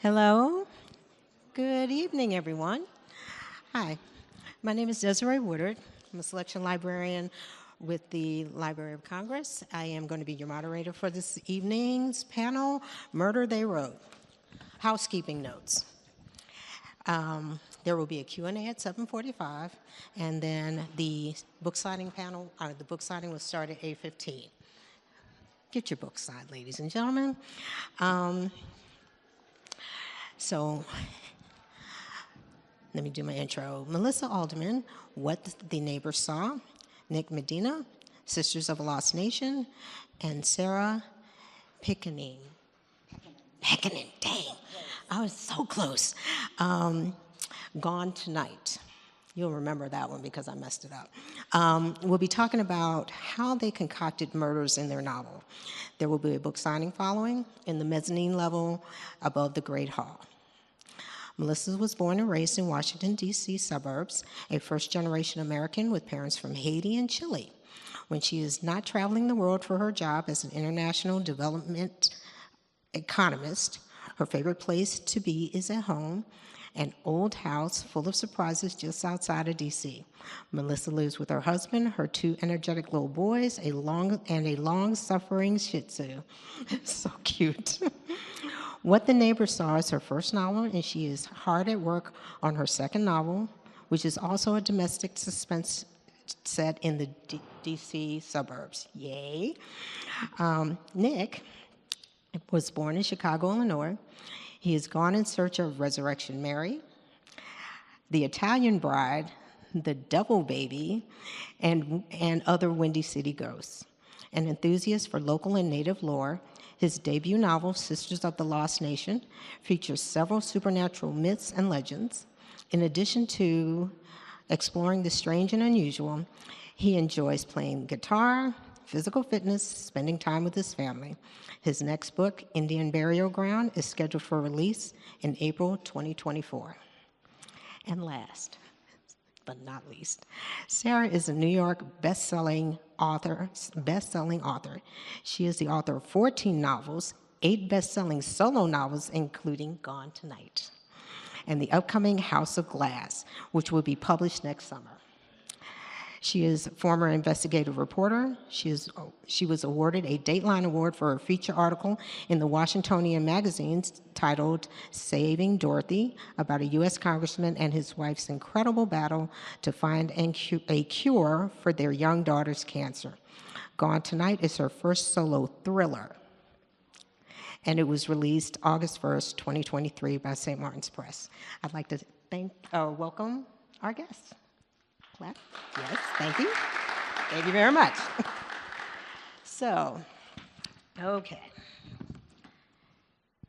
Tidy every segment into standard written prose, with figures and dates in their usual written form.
Hello. Good evening, everyone. Hi. My name is Desiree Woodard. I'm a selection librarian with the Library of Congress. I am going to be your moderator for this evening's panel, Murder They Wrote. Housekeeping notes. There will be a Q&A at 7:45, and then the book signing panel, the book signing will start at 8:15. Get your book signed, ladies and gentlemen. So let me do my intro. Melissa Alderman, What the Neighbor Saw, Nick Medina, Sisters of a Lost Nation, and Sarah Pickanin. Pickanin, dang. I was so close. Gone Tonight. You'll remember that one because I messed it up. We'll be talking about how they concocted murders in their novel. There will be a book signing following in the mezzanine level above the Great Hall. Melissa was born and raised in Washington, D.C. suburbs, a first-generation American with parents from Haiti and Chile. When she is not traveling the world for her job as an international development economist, her favorite place to be is at home, an old house full of surprises just outside of D.C. Melissa lives with her husband, her two energetic little boys, a long-suffering Shih Tzu. So cute. What the Neighbor Saw is her first novel, and she is hard at work on her second novel, which is also a domestic suspense set in the D.C. suburbs. Yay. Nick was born in Chicago, Illinois. He has gone in search of Resurrection Mary, The Italian Bride, The Devil Baby, and other Windy City ghosts. An enthusiast for local and native lore, his debut novel, Sisters of the Lost Nation, features several supernatural myths and legends. In addition to exploring the strange and unusual, he enjoys playing guitar, physical fitness, spending time with his family. His next book, Indian Burial Ground, is scheduled for release in April 2024. And last, but not least, Sarah is a New York best-selling author. She is the author of 14 novels, 8 best-selling solo novels, including Gone Tonight, and the upcoming House of Glass, which will be published next summer. She is a former investigative reporter. She was awarded a Dateline Award for her feature article in the Washingtonian magazine titled Saving Dorothy, about a U.S. congressman and his wife's incredible battle to find a cure for their young daughter's cancer. Gone Tonight is her first solo thriller, and it was released August 1st, 2023 by St. Martin's Press. I'd like to welcome our guests. Clap. Yes, thank you. Thank you very much. So, okay.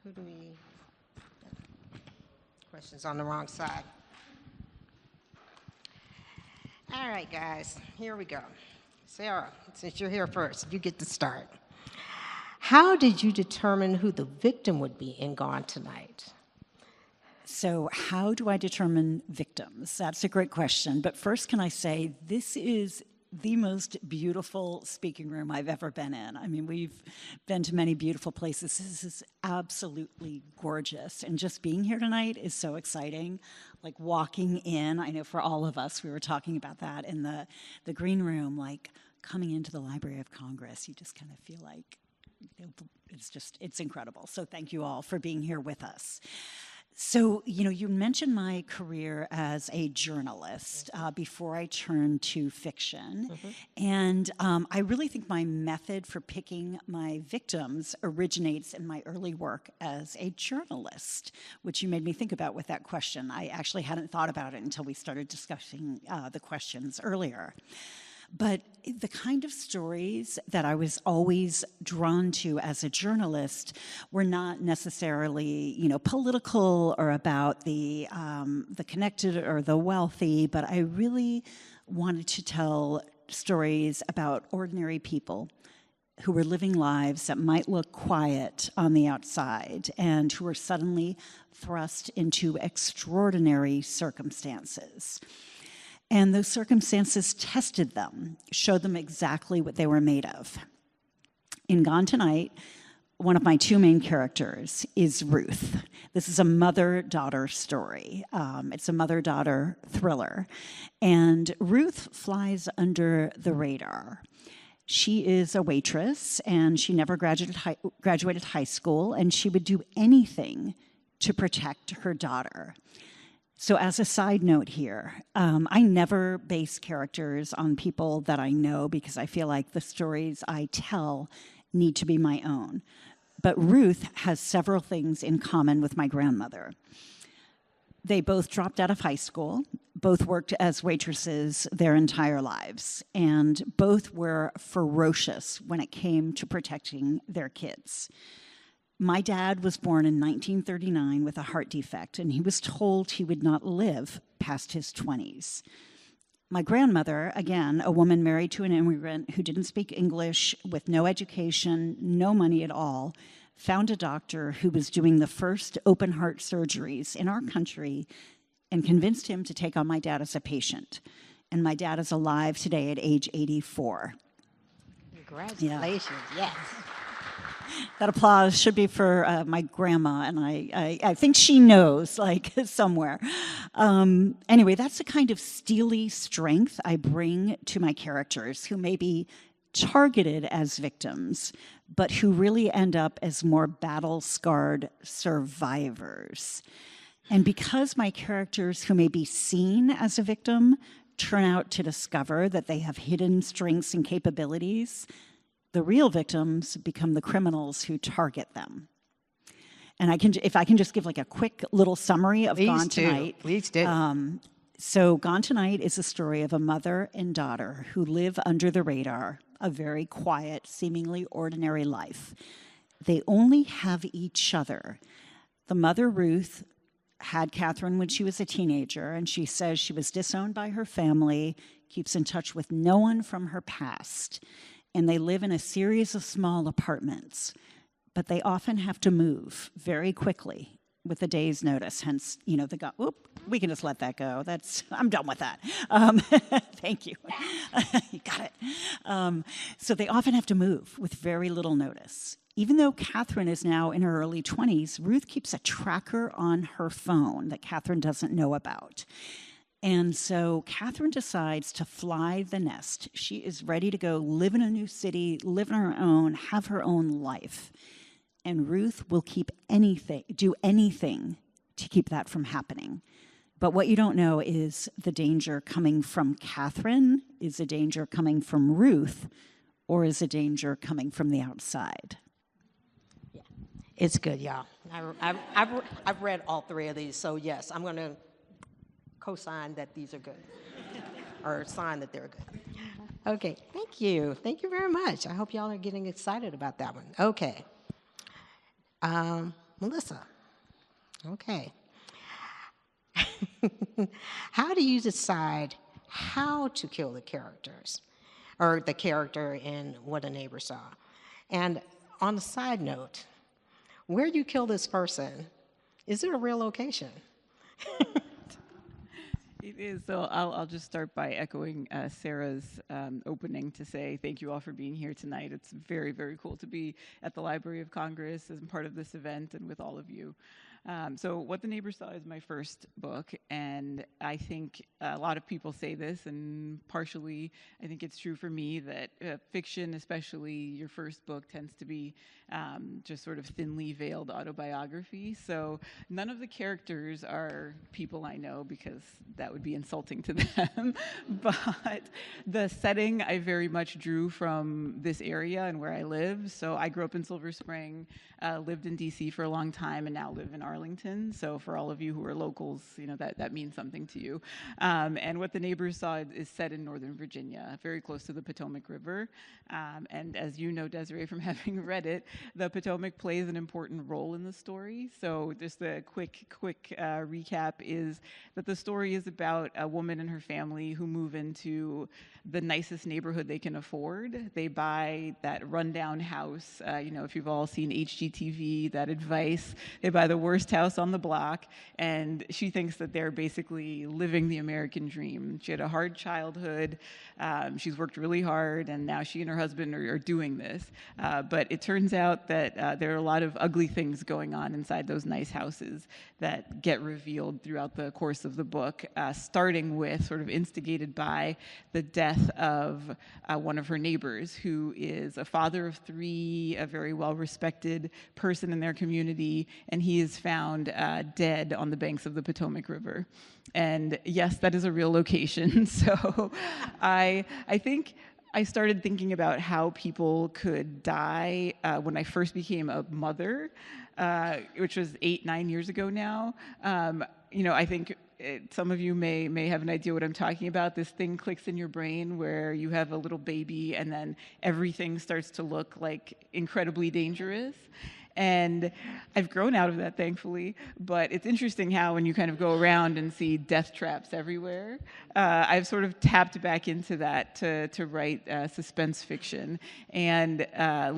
Who do we... Questions on the wrong side. All right, guys, here we go. Sarah, since you're here first, you get to start. How did you determine who the victim would be in Gone Tonight? So how do I determine victims? That's a great question. But first, can I say this is the most beautiful speaking room I've ever been in. I mean, we've been to many beautiful places. This is absolutely gorgeous. And just being here tonight is so exciting. Like walking in, I know for all of us, we were talking about that in the green room, like coming into the Library of Congress, you just kind of feel like it's incredible. So thank you all for being here with us. So, you mentioned my career as a journalist before I turned to fiction. Mm-hmm. And I really think my method for picking my victims originates in my early work as a journalist, which you made me think about with that question. I actually hadn't thought about it until we started discussing the questions earlier. But the kind of stories that I was always drawn to as a journalist were not necessarily, political or about the connected or the wealthy, but I really wanted to tell stories about ordinary people who were living lives that might look quiet on the outside and who were suddenly thrust into extraordinary circumstances. And those circumstances tested them, showed them exactly what they were made of. In Gone Tonight, one of my two main characters is Ruth. This is a mother-daughter story. It's a mother-daughter thriller. And Ruth flies under the radar. She is a waitress, and she never graduated high school, and she would do anything to protect her daughter. So as a side note here, I never base characters on people that I know because I feel like the stories I tell need to be my own. But Ruth has several things in common with my grandmother. They both dropped out of high school, both worked as waitresses their entire lives, and both were ferocious when it came to protecting their kids. My dad was born in 1939 with a heart defect, and he was told he would not live past his 20s. My grandmother, again, a woman married to an immigrant who didn't speak English, with no education, no money at all, found a doctor who was doing the first open heart surgeries in our country and convinced him to take on my dad as a patient. And my dad is alive today at age 84. Congratulations, yes. That applause should be for my grandma, and I think she knows, like, somewhere. Anyway, that's the kind of steely strength I bring to my characters, who may be targeted as victims, but who really end up as more battle-scarred survivors. And because my characters who may be seen as a victim turn out to discover that they have hidden strengths and capabilities, the real victims become the criminals who target them. And if I can just give like a quick little summary of Gone Tonight. Please do. So Gone Tonight is a story of a mother and daughter who live under the radar, a very quiet, seemingly ordinary life. They only have each other. The mother, Ruth, had Catherine when she was a teenager, and she says she was disowned by her family, keeps in touch with no one from her past, and they live in a series of small apartments, but they often have to move very quickly with a day's notice. Hence, we can just let that go. I'm done with that. Thank you. You got it. So they often have to move with very little notice. Even though Catherine is now in her early 20s, Ruth keeps a tracker on her phone that Catherine doesn't know about. And so Catherine decides to fly the nest. She is ready to go live in a new city, live on her own, have her own life. And Ruth will do anything to keep that from happening. But what you don't know is the danger coming from Catherine, is a danger coming from Ruth, or is a danger coming from the outside? Yeah. It's good, y'all. I've read all three of these, so yes, I'm going to co-sign that these are good, or sign that they're good. Okay, thank you. Thank you very much. I hope y'all are getting excited about that one. Okay. Melissa. Okay. How do you decide how to kill the characters, or the character in What a Neighbor Saw? And on a side note, where you kill this person, is it a real location? It is. So I'll just start by echoing Sarah's opening to say thank you all for being here tonight. It's very, very cool to be at the Library of Congress as part of this event and with all of you. So What the Neighbor Saw is my first book, and I think a lot of people say this, and partially I think it's true for me, that fiction, especially your first book, tends to be just sort of thinly veiled autobiography. So none of the characters are people I know, because that would be insulting to them. But the setting I very much drew from this area and where I live. So I grew up in Silver Spring, lived in DC for a long time, and now live in Arlington. So for all of you who are locals, that means something to you. And What the Neighbors Saw is set in Northern Virginia, very close to the Potomac River. And as you know, Desiree, from having read it, the Potomac plays an important role in the story. So just a quick recap is that the story is about about a woman and her family who move into the nicest neighborhood they can afford. They buy that rundown house. If you've all seen HGTV, that advice, they buy the worst house on the block, and she thinks that they're basically living the American dream. She had a hard childhood. She's worked really hard, and now she and her husband are doing this. But it turns out that there are a lot of ugly things going on inside those nice houses that get revealed throughout the course of the book, starting with, sort of instigated by, the death of one of her neighbors, who is a father of 3, a very well-respected person in their community, and he is found dead on the banks of the Potomac River. And yes, that is a real location. So I think I started thinking about how people could die when I first became a mother, which was 8-9 years ago now. I think some of you may have an idea what I'm talking about. This thing clicks in your brain where you have a little baby and then everything starts to look like incredibly dangerous. And I've grown out of that, thankfully. But it's interesting how when you kind of go around and see death traps everywhere, I've sort of tapped back into that to write suspense fiction. And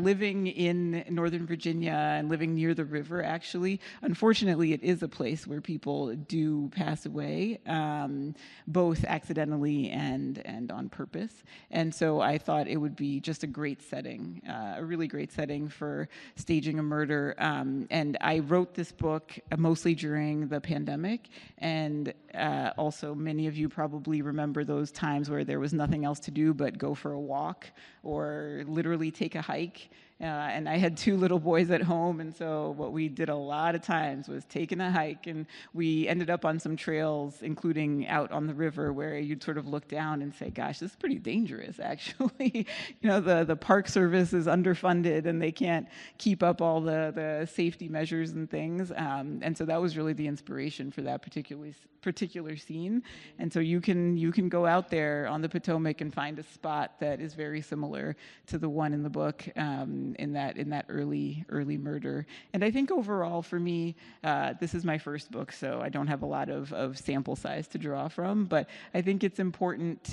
living in Northern Virginia and living near the river, actually, unfortunately, it is a place where people do pass away, both accidentally and on purpose. And so I thought it would be just a great setting, a really great setting for staging a murder. And I wrote this book mostly during the pandemic, and also many of you probably remember those times where there was nothing else to do but go for a walk or literally take a hike. And I had 2 little boys at home, and so what we did a lot of times was taking a hike, and we ended up on some trails, including out on the river, where you'd sort of look down and say, gosh, this is pretty dangerous, actually. The Park Service is underfunded, and they can't keep up all the safety measures and things. And so that was really the inspiration for that particular scene. And so you can go out there on the Potomac and find a spot that is very similar to the one in the book, in that early murder. And I think overall for me, this is my first book, so I don't have a lot of sample size to draw from, but I think it's important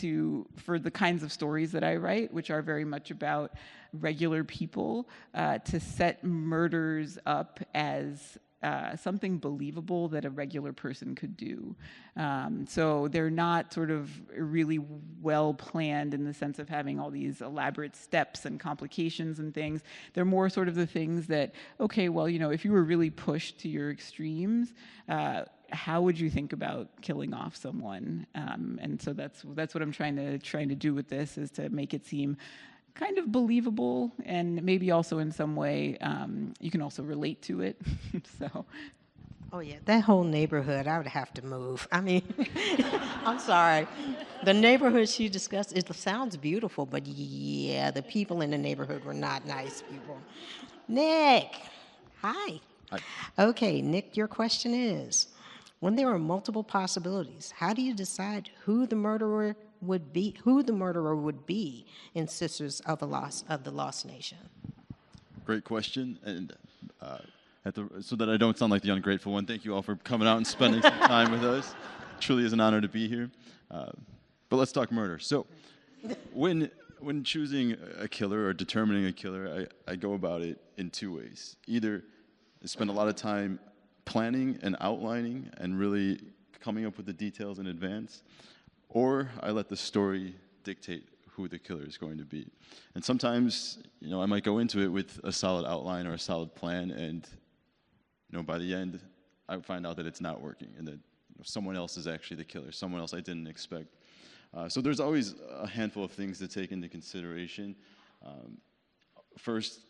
for the kinds of stories that I write, which are very much about regular people, to set murders up as something believable that a regular person could do. So they're not sort of really well planned in the sense of having all these elaborate steps and complications and things. They're more sort of the things that, okay, well, if you were really pushed to your extremes, how would you think about killing off someone? And so that's what I'm trying to do with this, is to make it seem kind of believable, and maybe also in some way you can also relate to it. So. Oh yeah, that whole neighborhood, I would have to move. I mean, I'm sorry. The neighborhood she discussed, it sounds beautiful, but yeah, the people in the neighborhood were not nice people. Nick, hi. Hi. Okay, Nick, your question is, when there are multiple possibilities, how do you decide who the murderer would be in Sisters of the Lost Nation? Great question, and so that I don't sound like the ungrateful one, thank you all for coming out and spending some time with us. Truly is an honor to be here. But let's talk murder. So, when choosing a killer or determining a killer, I go about it in 2 ways. Either I spend a lot of time planning and outlining and really coming up with the details in advance, or I let the story dictate who the killer is going to be. And sometimes, I might go into it with a solid outline or a solid plan, and by the end, I find out that it's not working, and that someone else is actually the killer, someone else I didn't expect. So there's always a handful of things to take into consideration. First,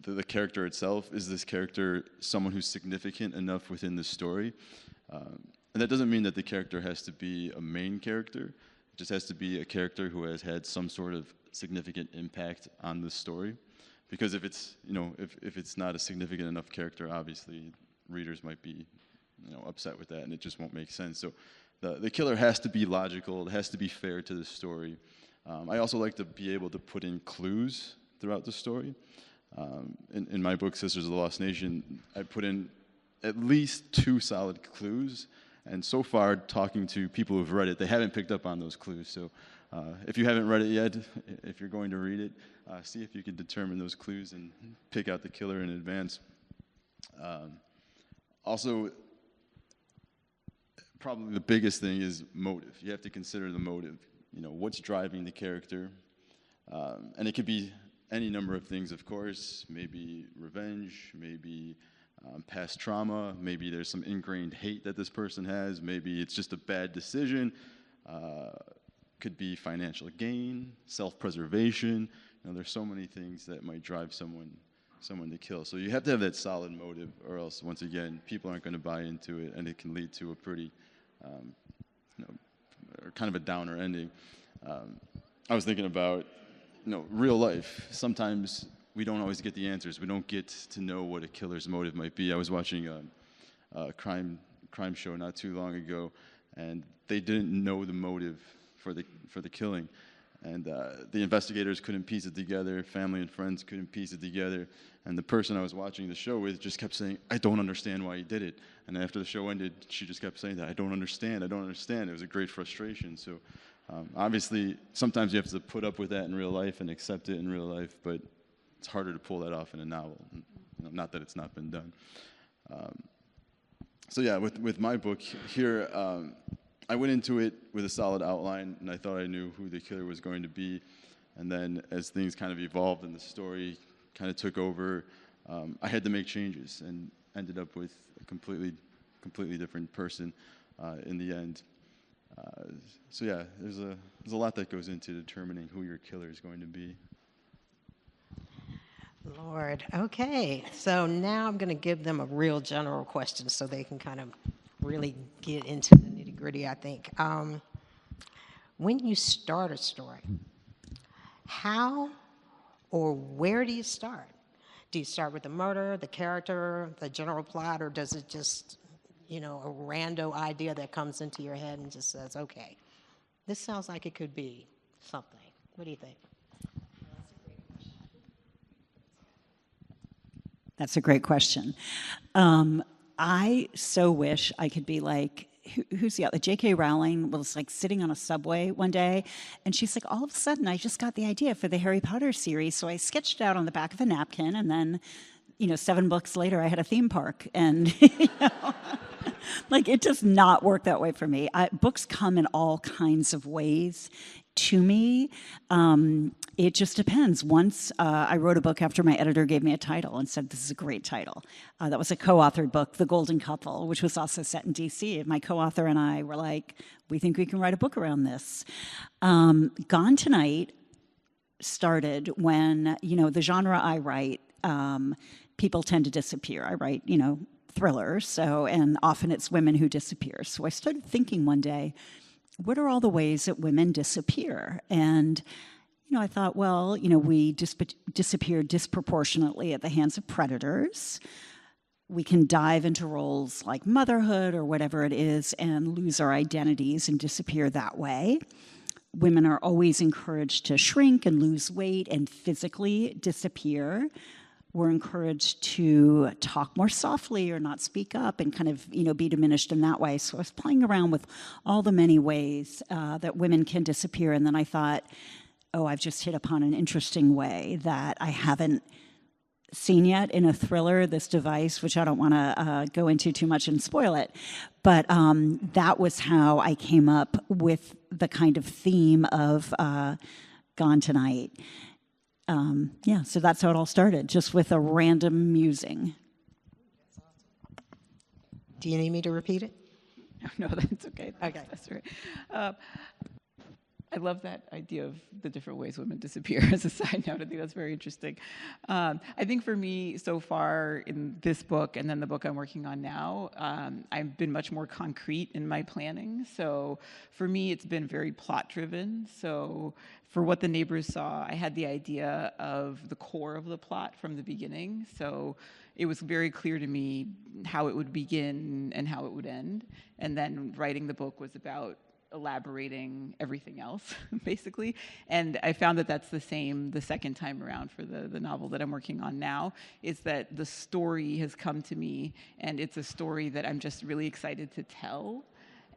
the character itself. Is this character someone who's significant enough within the story? And that doesn't mean that the character has to be a main character. It just has to be a character who has had some sort of significant impact on the story. Because if it's not a significant enough character, obviously readers might be upset with that, and it just won't make sense. So the killer has to be logical. It has to be fair to the story. I also like to be able to put in clues throughout the story. In my book, Sisters of the Lost Nation, I put in at least 2 solid clues And so far, talking to people who've read it, they haven't picked up on those clues. So if you haven't read it yet, if you're going to read it, see if you can determine those clues and pick out the killer in advance. Also, probably the biggest thing is motive. You have to consider the motive. You know, what's driving the character. And it could be any number of things, of course. Maybe revenge, maybe past trauma, maybe there's some ingrained hate that this person has, maybe it's just a bad decision. Could be financial gain, self-preservation. You know, there's so many things that might drive someone to kill. So you have to have that solid motive, or else, once again, people aren't going to buy into it, and it can lead to a pretty, or kind of a downer ending. I was thinking about, real life. Sometimes we don't always get the answers. We don't get to know what a killer's motive might be. I was watching a crime show not too long ago, and they didn't know the motive for the killing. And the investigators couldn't piece it together. Family and friends couldn't piece it together. And the person I was watching the show with just kept saying, "I don't understand why he did it." And after the show ended, she just kept saying that, "I don't understand. I don't understand." It was a great frustration. So obviously, sometimes you have to put up with that in real life and accept it in real life, but it's harder to pull that off in a novel. Not that it's not been done. So yeah, with my book here, I went into it with a solid outline, and I thought I knew who the killer was going to be. And then as things kind of evolved and the story kind of took over, I had to make changes and ended up with a completely different person in the end. So yeah, there's a lot that goes into determining who your killer is going to be. Lord, okay. So now I'm going to give them a real general question so they can kind of really get into the nitty-gritty, I think. When you start a story, how or where do you start? Do you start with the murder, the character, the general plot, or does it just, a rando idea that comes into your head and just says, okay, this sounds like it could be something? What do you think? That's a great question. I so wish I could be like, who's the other? J.K. Rowling was like sitting on a subway one day, and she's like, all of a sudden, I just got the idea for the Harry Potter series. So I sketched it out on the back of a napkin, and then, 7 books later, I had a theme park. And, like, it does not work that way for me. Books come in all kinds of ways to me. It just depends. Once I wrote a book after my editor gave me a title and said, this is a great title. That was a co-authored book, The Golden Couple, which was also set in D.C. And my co-author and I were like, we think we can write a book around this. Gone Tonight started when, the genre I write, people tend to disappear. I write, thrillers, and often it's women who disappear. So I started thinking one day, what are all the ways that women disappear? And, I thought, well, we disappear disproportionately at the hands of predators. We can dive into roles like motherhood or whatever it is and lose our identities and disappear that way. Women are always encouraged to shrink and lose weight and physically disappear. We're encouraged to talk more softly or not speak up and kind of, be diminished in that way. So I was playing around with all the many ways that women can disappear. And then I thought, I've just hit upon an interesting way that I haven't seen yet in a thriller, this device, which I don't want to go into too much and spoil it. But that was how I came up with the kind of theme of Gone Tonight. So that's how it all started, just with a random musing. Do you need me to repeat it? No, that's okay. Okay. That's right. I love that idea of the different ways women disappear as a side note. I think that's very interesting. I think for me, so far in this book and then the book I'm working on now, I've been much more concrete in my planning. So for me, it's been very plot-driven. So for What the Neighbors Saw, I had the idea of the core of the plot from the beginning. So it was very clear to me how it would begin and how it would end. And then writing the book was about elaborating everything else, basically. And I found that that's the same the second time around for the novel that I'm working on now, is that the story has come to me, and it's a story that I'm just really excited to tell.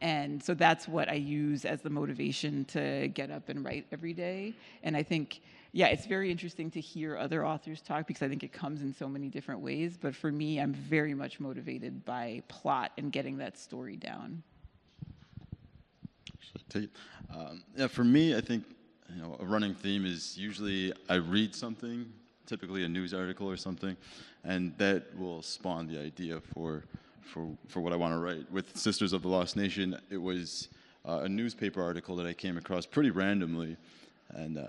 And so that's what I use as the motivation to get up and write every day. And I think, yeah, it's very interesting to hear other authors talk because I think it comes in so many different ways. But for me, I'm very much motivated by plot and getting that story down. Take it. Yeah, for me, I think a running theme is usually I read something, typically a news article or something, and that will spawn the idea for what I want to write. With Sisters of the Lost Nation, it was a newspaper article that I came across pretty randomly, and I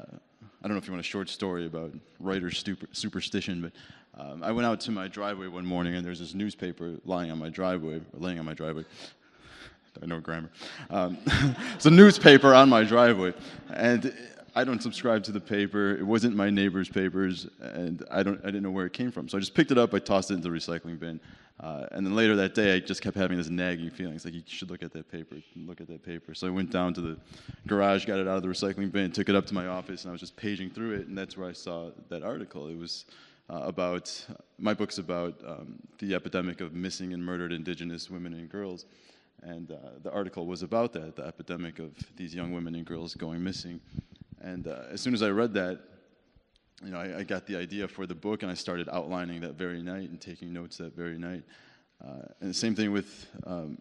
don't know if you want a short story about writer's superstition, but I went out to my driveway one morning, and there's this newspaper laying on my driveway. I know grammar. It's a newspaper on my driveway, and I don't subscribe to the paper. It wasn't my neighbor's papers, and I didn't know where it came from. So I just picked it up. I tossed it into the recycling bin, and then later that day, I just kept having this nagging feeling. It's like, you should look at that paper. Look at that paper. So I went down to the garage, got it out of the recycling bin, took it up to my office, and I was just paging through it, and that's where I saw that article. It was about my book's about the epidemic of missing and murdered Indigenous women and girls. And the article was about that, the epidemic of these young women and girls going missing. And as soon as I read that, I got the idea for the book, and I started outlining that very night and taking notes that very night. And the same thing with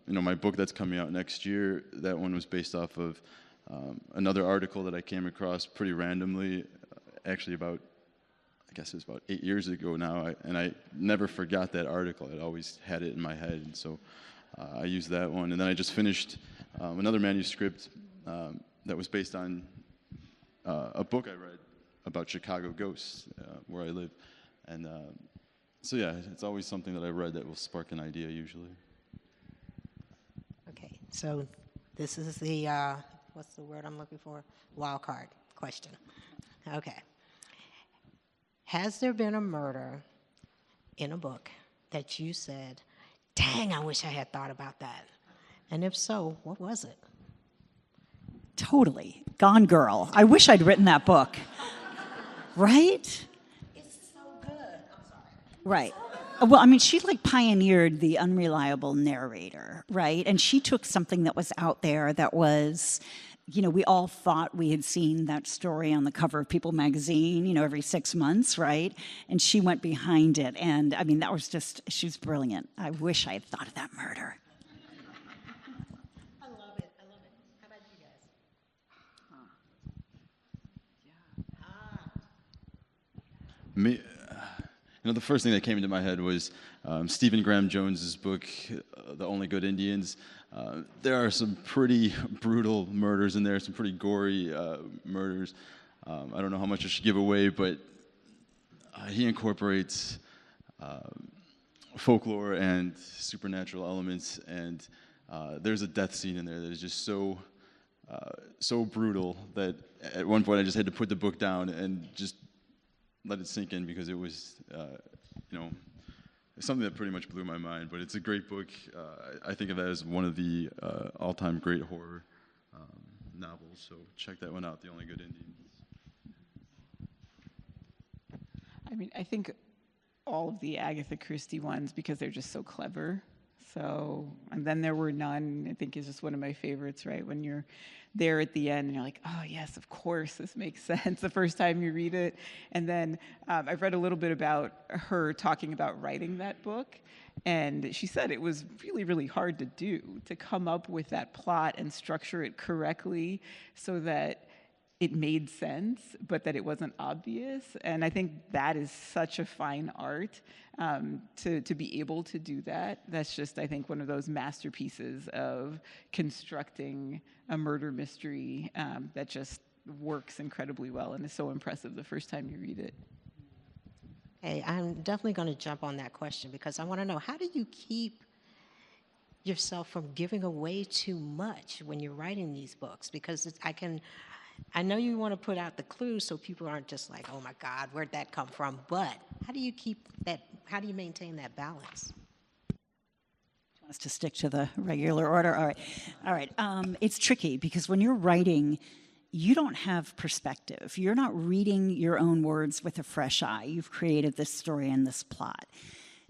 my book that's coming out next year. That one was based off of another article that I came across pretty randomly, actually about, I guess it was about 8 years ago now, and I never forgot that article. I always had it in my head, and so I used that one. And then I just finished another manuscript that was based on a book I read about Chicago ghosts, where I live. And so yeah, it's always something that I read that will spark an idea usually. Okay, so this is the, what's the word I'm looking for? Wild card question. Okay. Has there been a murder in a book that you said, dang, I wish I had thought about that? And if so, what was it? Totally. Gone Girl. I wish I'd written that book. Right? It's so good. I'm sorry. Right. Well, I mean, she pioneered the unreliable narrator, right? And she took something that was out there that was, we all thought we had seen that story on the cover of People magazine, every 6 months, right? And she went behind it. And I mean, she was brilliant. I wish I had thought of that murder. I love it. How about you guys? Me, the first thing that came into my head was Stephen Graham Jones's book, The Only Good Indians. There are some pretty brutal murders in there, some pretty gory murders. I don't know how much I should give away, but he incorporates folklore and supernatural elements, and there's a death scene in there that is just so brutal that at one point I just had to put the book down and just let it sink in, because it was, something that pretty much blew my mind. But it's a great book. I think of that as one of the all-time great horror novels. So check that one out, The Only Good Indians. I mean, I think all of the Agatha Christie ones, because they're just so clever. So, and then There Were None, I think, is just one of my favorites, right? When you're there at the end and you're like, oh yes, of course, this makes sense the first time you read it. And then I've read a little bit about her talking about writing that book. And she said it was really, really hard to do, to come up with that plot and structure it correctly so that it made sense, but that it wasn't obvious. And I think that is such a fine art, to be able to do that. That's just, I think, one of those masterpieces of constructing a murder mystery that just works incredibly well and is so impressive the first time you read it. Hey, I'm definitely going to jump on that question, because I want to know, how do you keep yourself from giving away too much when you're writing these books? Because I know you want to put out the clues so people aren't just like, oh my God, where'd that come from? But how do you maintain that balance? Want us to stick to the regular order? All right. It's tricky, because when you're writing, you don't have perspective. You're not reading your own words with a fresh eye. You've created this story and this plot.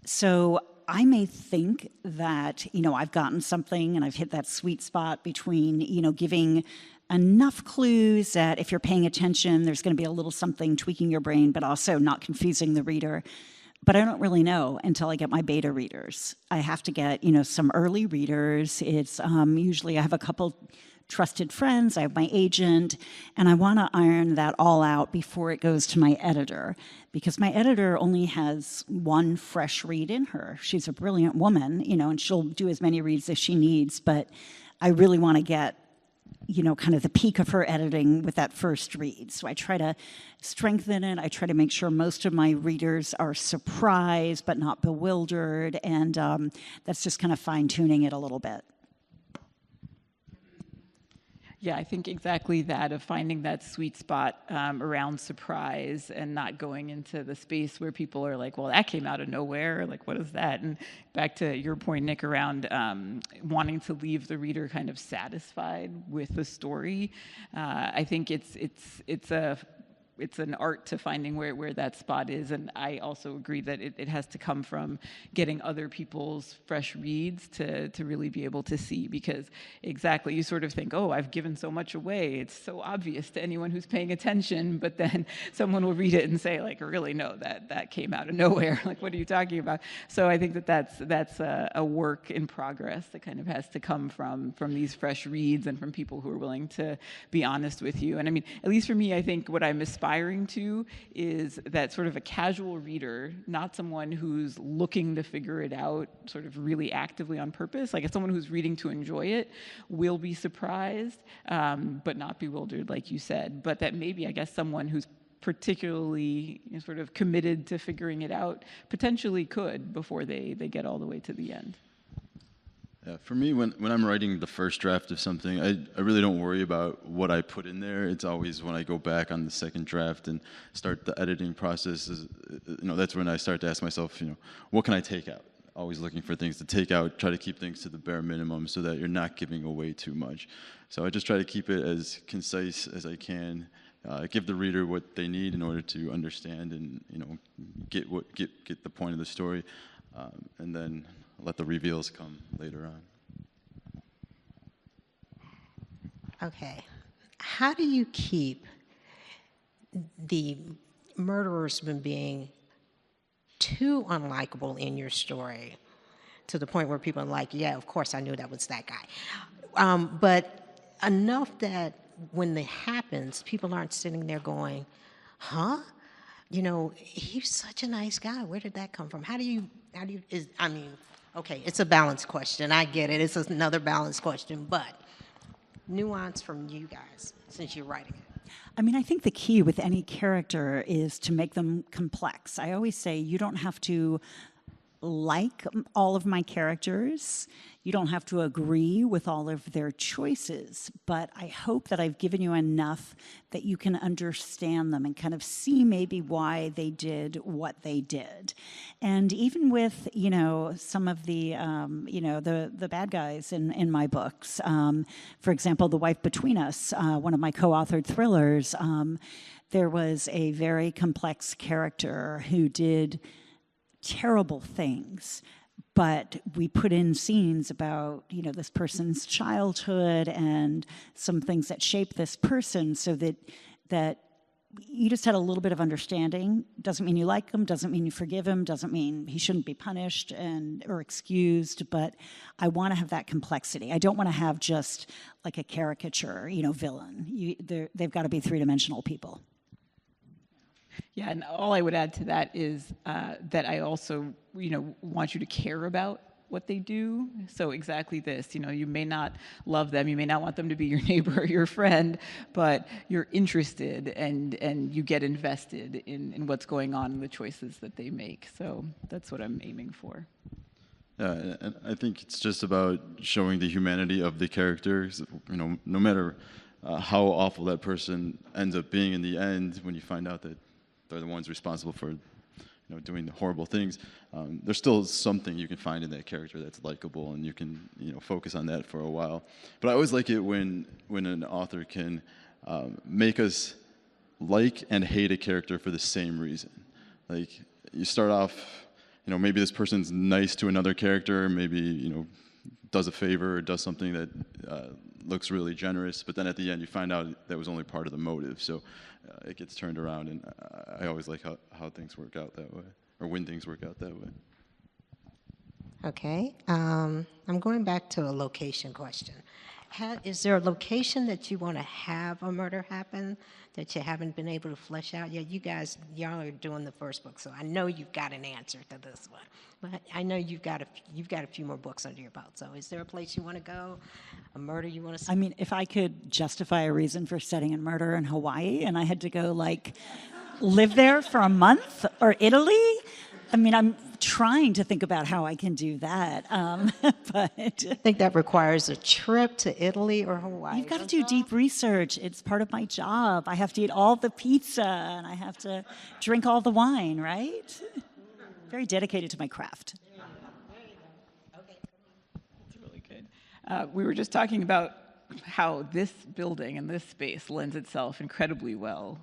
So I may think that, I've gotten something and I've hit that sweet spot between, giving enough clues that if you're paying attention, there's going to be a little something tweaking your brain, but also not confusing the reader. But I don't really know until I get my beta readers. I have to get, some early readers. It's usually I have a couple trusted friends, I have my agent, and I want to iron that all out before it goes to my editor, because my editor only has one fresh read in her. She's a brilliant woman, and she'll do as many reads as she needs, but I really want to get kind of the peak of her editing with that first read. So I try to strengthen it. I try to make sure most of my readers are surprised but not bewildered, and that's just kind of fine-tuning it a little bit. Yeah, I think exactly that, of finding that sweet spot around surprise and not going into the space where people are like, well, that came out of nowhere. Like, what is that? And back to your point, Nick, around wanting to leave the reader kind of satisfied with the story. I think it's an art to finding where that spot is. And I also agree that it has to come from getting other people's fresh reads to really be able to see, because exactly, you sort of think, oh, I've given so much away. It's so obvious to anyone who's paying attention, but then someone will read it and say, like, really, no, that came out of nowhere. Like, what are you talking about? So I think that's a work in progress that kind of has to come from these fresh reads and from people who are willing to be honest with you. And I mean, at least for me, I think what I'm aspiring to is that sort of a casual reader, not someone who's looking to figure it out sort of really actively on purpose. Like, if someone who's reading to enjoy it will be surprised, but not bewildered, like you said. But that maybe, I guess, someone who's particularly sort of committed to figuring it out potentially could before they get all the way to the end. Yeah, for me, when I'm writing the first draft of something, I really don't worry about what I put in there. It's always when I go back on the second draft and start the editing process, that's when I start to ask myself, what can I take out? Always looking for things to take out, try to keep things to the bare minimum so that you're not giving away too much. So I just try to keep it as concise as I can, give the reader what they need in order to understand and, get the point of the story, and then let the reveals come later on. Okay. How do you keep the murderers from being too unlikable in your story to the point where people are like, yeah, of course I knew that was that guy. But enough that when it happens, people aren't sitting there going, huh? He's such a nice guy. Where did that come from? Okay, it's a balance question. I get it. It's another balance question, but nuance from you guys, since you're writing it. I mean, I think the key with any character is to make them complex. I always say you don't have to like all of my characters. You don't have to agree with all of their choices, but I hope that I've given you enough that you can understand them and kind of see maybe why they did what they did. And even with, some of the, the bad guys in my books, for example, The Wife Between Us, one of my co-authored thrillers, there was a very complex character who did terrible things, but we put in scenes about, this person's childhood and some things that shaped this person so that you just had a little bit of understanding. Doesn't mean you like him, doesn't mean you forgive him, doesn't mean he shouldn't be punished or excused, but I want to have that complexity. I don't want to have just like a caricature, villain. They've got to be three-dimensional people. Yeah, and all I would add to that is that I also, want you to care about what they do. So exactly this, you may not love them, you may not want them to be your neighbor or your friend, but you're interested and you get invested in what's going on and the choices that they make. So that's what I'm aiming for. Yeah, and I think it's just about showing the humanity of the characters, no matter how awful that person ends up being in the end, when you find out that they're the ones responsible for, doing the horrible things. There's still something you can find in that character that's likable, and you can, focus on that for a while. But I always like it when an author can make us like and hate a character for the same reason. Like, you start off, maybe this person's nice to another character, maybe, does a favor or does something that looks really generous, but then at the end you find out that was only part of the motive. So it gets turned around, and I always like how things work out that way, or when things work out that way. Okay. I'm going back to a location question. Is there a location that you want to have a murder happen that you haven't been able to flesh out yet? Y'all are doing the first book, so I know you've got an answer to this one. But I know you've got a few more books under your belt. So is there a place you want to go, a murder you want to see? I mean, if I could justify a reason for setting a murder in Hawaii and I had to go live there for a month, or Italy, I mean, I'm trying to think about how I can do that. But I think that requires a trip to Italy or Hawaii. you've got to do deep research. It's part of my job. I have to eat all the pizza and I have to drink all the wine, right? Very dedicated to my craft. It's really good. We were just talking about how this building and this space lends itself incredibly well.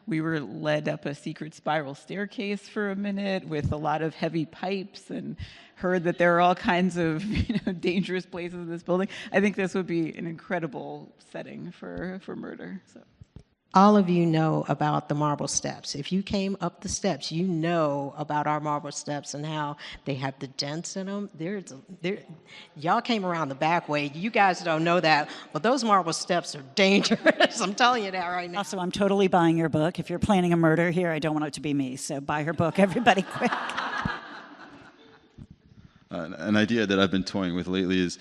We were led up a secret spiral staircase for a minute with a lot of heavy pipes, and heard that there are all kinds of dangerous places in this building. I think this would be an incredible setting for murder. So. All of you know about the marble steps. If you came up the steps, you know about our marble steps and how they have the dents in them. Y'all came around the back way. You guys don't know that, but those marble steps are dangerous. I'm telling you that right now. Also, I'm totally buying your book. If you're planning a murder here, I don't want it to be me. So buy her book, everybody, quick. An idea that I've been toying with lately is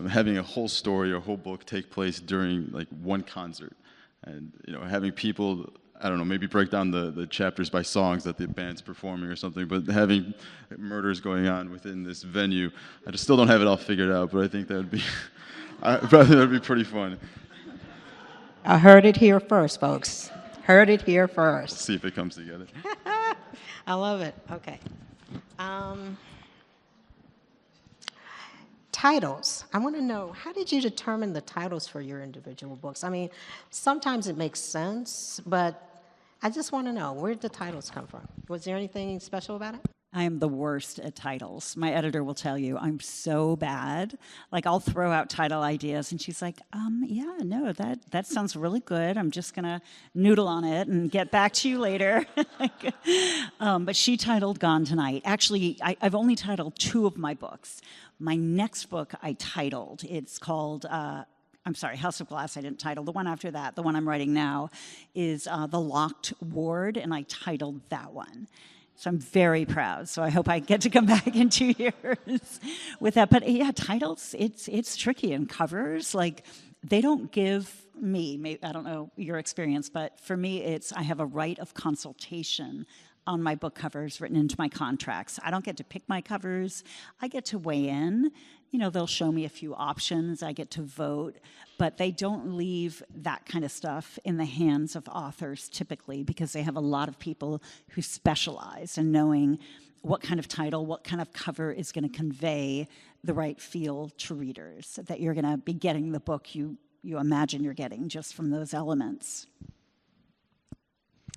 having a whole story or whole book take place during one concert. And having people, I don't know, maybe break down the chapters by songs that the band's performing or something, but having murders going on within this venue. I just still don't have it all figured out, but I think that would be, pretty fun. I heard it here first, folks. Heard it here first. See if it comes together. I love it. Okay. Titles. I want to know, how did you determine the titles for your individual books? I mean, sometimes it makes sense, but I just want to know, where did the titles come from? Was there anything special about it? I am the worst at titles. My editor will tell you I'm so bad. I'll throw out title ideas and she's like, yeah, no, that sounds really good. I'm just gonna noodle on it and get back to you later. But she titled Gone Tonight. Actually, I've only titled 2 of my books. My next book I titled, it's called, House of Glass I didn't title. The one after that, the one I'm writing now, is The Locked Ward, and I titled that one. So I'm very proud. So I hope I get to come back in 2 years with that. But yeah, titles, it's tricky. And covers, they don't give me, I don't know your experience, but for me, I have a right of consultation on my book covers written into my contracts. I don't get to pick my covers. I get to weigh in. They'll show me a few options. I get to vote. But they don't leave that kind of stuff in the hands of authors typically, because they have a lot of people who specialize in knowing what kind of title, what kind of cover is going to convey the right feel to readers, that you're going to be getting the book you imagine you're getting just from those elements.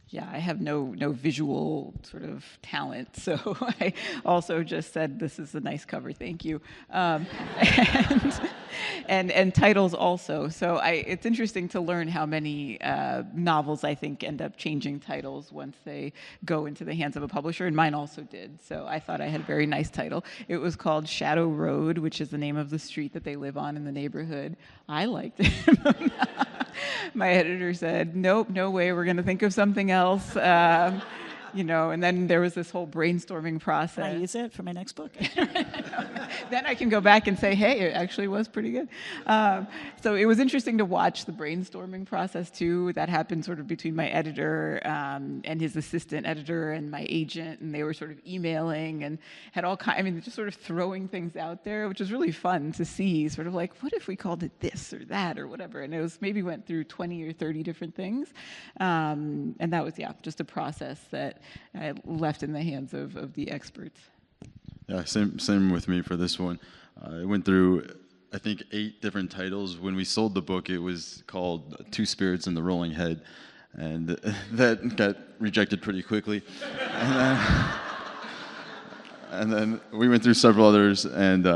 Yeah, I have no visual sort of talent, so I also just said, this is a nice cover, thank you. And titles also. So it's interesting to learn how many novels I think end up changing titles once they go into the hands of a publisher, and mine also did. So I thought I had a very nice title. It was called Shadow Road, which is the name of the street that they live on in the neighborhood. I liked it. My editor said, nope, no way, we're going to think of something else. And then there was this whole brainstorming process. Can I use it for my next book? Then I can go back and say, hey, it actually was pretty good. So it was interesting to watch the brainstorming process, too. That happened sort of between my editor and his assistant editor and my agent, and they were sort of emailing and had all kinds, just sort of throwing things out there, which was really fun to see, sort of what if we called it this or that or whatever? And it was maybe went through 20 or 30 different things. And that was, just a process that I left in the hands of the experts. Yeah, same with me for this one. I went through, I think, 8 different titles. When we sold the book, it was called Two Spirits and the Rolling Head, and that got rejected pretty quickly. And And then we went through several others, and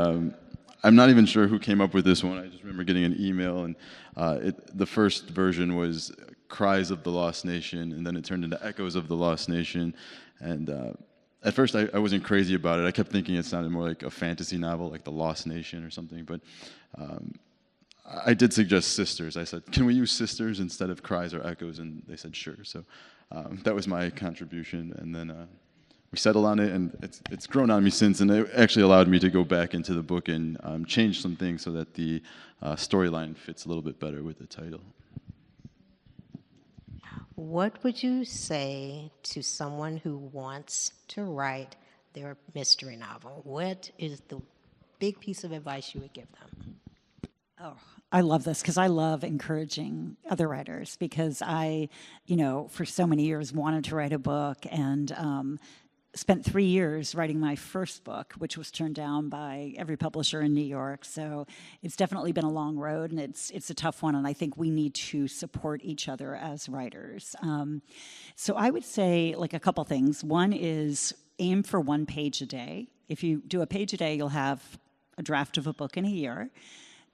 I'm not even sure who came up with this one. I just remember getting an email, and the first version was Cries of the Lost Nation, and then it turned into Echoes of the Lost Nation. And at first, I wasn't crazy about it. I kept thinking it sounded more like a fantasy novel, like The Lost Nation or something. But I did suggest sisters. I said, can we use sisters instead of cries or echoes? And they said, sure. So that was my contribution. And then we settled on it, and it's grown on me since. And it actually allowed me to go back into the book and change some things so that the storyline fits a little bit better with the title. What would you say to someone who wants to write their mystery novel? What is the big piece of advice you would give them? Oh, I love this because I love encouraging other writers because I, for so many years wanted to write a book and spent 3 years writing my first book, which was turned down by every publisher in New York. So it's definitely been a long road, and it's a tough one, and I think we need to support each other as writers. So I would say like a couple things. One is aim for 1 page a day. If you do a page a day, you'll have a draft of a book in a year.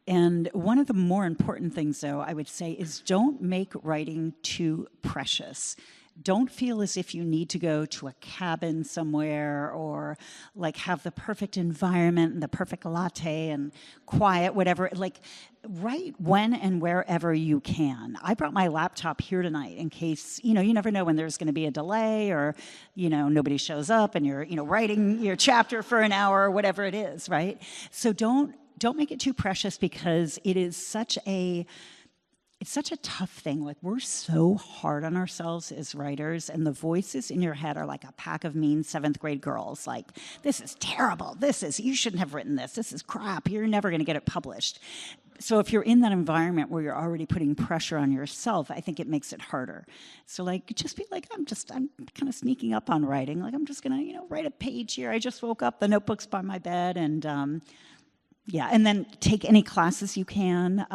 And one of the more important things, though, I would say, is don't make writing too precious. Don't feel as if you need to go to a cabin somewhere or like have the perfect environment and the perfect latte and quiet, whatever. Like, write when and wherever you can. I brought my laptop here tonight in case, you never know when there's going to be a delay or, nobody shows up and you're, writing your chapter for an hour or whatever it is, right? So don't make it too precious because it's such a tough thing. Like, we're so hard on ourselves as writers, and the voices in your head are like a pack of mean 7th grade girls. Like, this is terrible. You shouldn't have written this. This is crap. You're never going to get it published. So if you're in that environment where you're already putting pressure on yourself, I think it makes it harder. So just be like, I'm kind of sneaking up on writing. Like, I'm just going to, write a page here. I just woke up. The notebook's by my bed. And and then take any classes you can.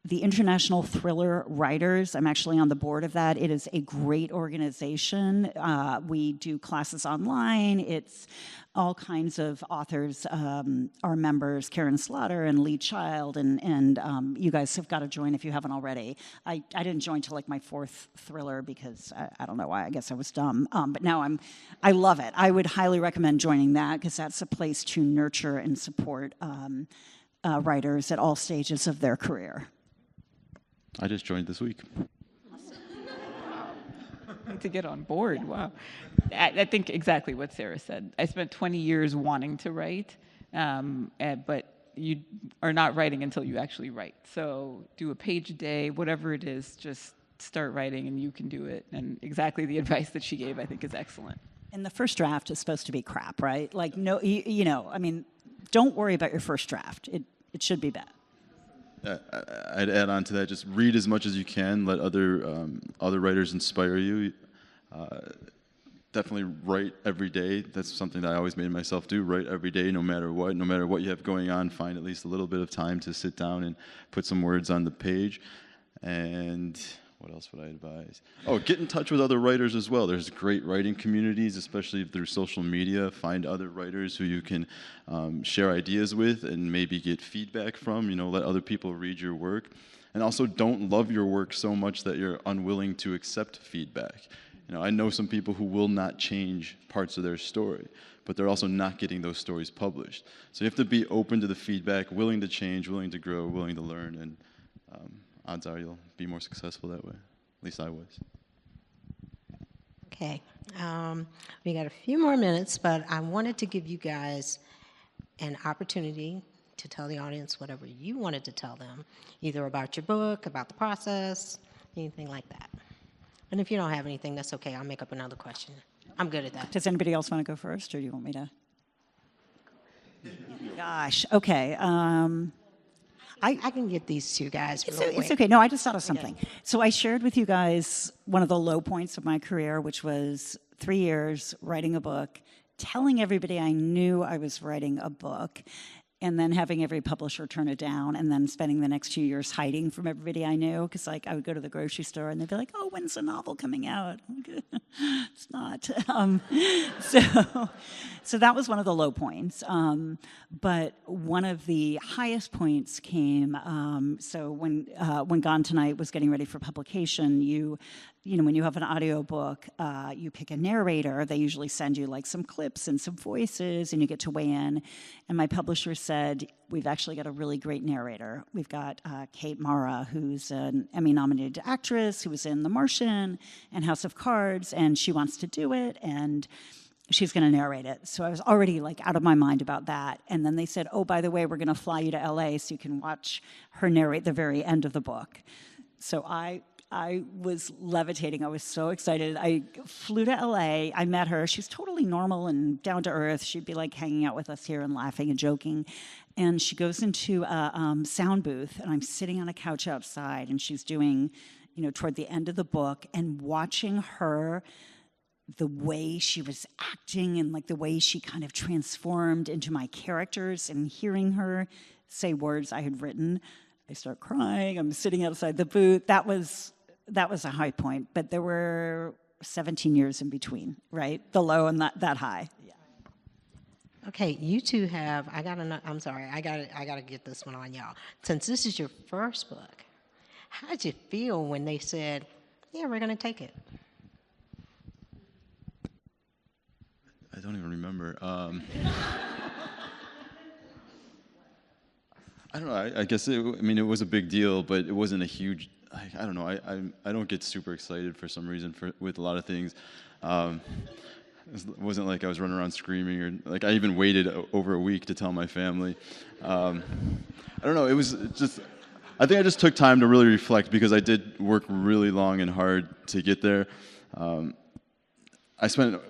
The International Thriller Writers, I'm actually on the board of that. It is a great organization. We do classes online. It's all kinds of authors are members, Karen Slaughter and Lee Child, and you guys have got to join if you haven't already. I didn't join till like my 4th thriller because I don't know why, I guess I was dumb. But now I love it. I would highly recommend joining that because that's a place to nurture and support writers at all stages of their career. I just joined this week. To get on board, wow. I think exactly what Sarah said. I spent 20 years wanting to write, but you are not writing until you actually write. So do a page a day, whatever it is, just start writing and you can do it. And exactly the advice that she gave, I think, is excellent. And the first draft is supposed to be crap, right? Like, no, don't worry about your first draft. It should be bad. I'd add on to that, just read as much as you can. Let other writers inspire you. Definitely write every day. That's something that I always made myself do. Write every day, no matter what you have going on. Find at least a little bit of time to sit down and put some words on the page. And what else would I advise? Oh, get in touch with other writers as well. There's great writing communities, especially through social media. Find other writers who you can share ideas with and maybe get feedback from. Let other people read your work. And also, don't love your work so much that you're unwilling to accept feedback. I know some people who will not change parts of their story, but they're also not getting those stories published. So you have to be open to the feedback, willing to change, willing to grow, willing to learn, and odds are you'll be more successful that way. At least I was. Okay. We got a few more minutes, but I wanted to give you guys an opportunity to tell the audience whatever you wanted to tell them, either about your book, about the process, anything like that. And if you don't have anything, that's okay. I'll make up another question. I'm good at that. Does anybody else want to go first, or do you want me to? Gosh, okay. I can get these two guys. It's okay. No, I just thought of something. Okay. So I shared with you guys one of the low points of my career, which was 3 years writing a book, telling everybody I knew I was writing a book, and then having every publisher turn it down, and then spending the next 2 years hiding from everybody I knew, because like I would go to the grocery store and they'd be like, "Oh, when's the novel coming out?" It's not. So that was one of the low points. But one of the highest points came. So when Gone Tonight was getting ready for publication, you know, when you have an audiobook, you pick a narrator. They usually send you like some clips and some voices, and you get to weigh in. And my publisher said, "We've actually got a really great narrator. We've got Kate Mara, who's an Emmy-nominated actress who was in The Martian and House of Cards, and she wants to do it, and she's going to narrate it." So I was already like out of my mind about that. And then they said, "Oh, by the way, we're going to fly you to LA so you can watch her narrate the very end of the book." So I was levitating. I was so excited. I flew to LA. I met her. She's totally normal and down to earth. She'd be like hanging out with us here and laughing and joking. And she goes into a sound booth, and I'm sitting on a couch outside, and she's doing, you know, toward the end of the book, and watching her, the way she was acting and like the way she kind of transformed into my characters, and hearing her say words I had written, I start crying. I'm sitting outside the booth. That was a high point, but there were 17 years in between, right? The low and that high. Yeah. Okay, you two have. I'm sorry. I gotta get this one on y'all. Since this is your first book, how did you feel when they said, "Yeah, we're gonna take it"? I don't even remember. I don't know. I guess it was a big deal, but it wasn't a huge. I don't know. I don't get super excited for some reason with a lot of things. It wasn't like I was running around screaming, or like I even waited over a week to tell my family. I don't know. It was just. I think I just took time to really reflect, because I did work really long and hard to get there. I spent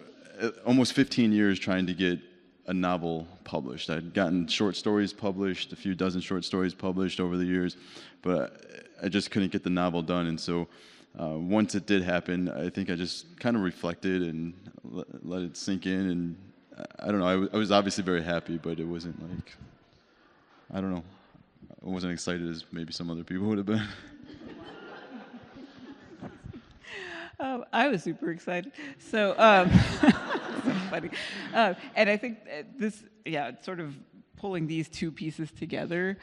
almost 15 years trying to get a novel published. I'd gotten short stories published, a few dozen short stories published over the years, but I just couldn't get the novel done. And so once it did happen, I think I just kind of reflected and let it sink in. And I don't know, I was obviously very happy, but it wasn't like, I don't know, I wasn't excited as maybe some other people would have been. I was super excited. So, so funny. And I think sort of pulling these two pieces together.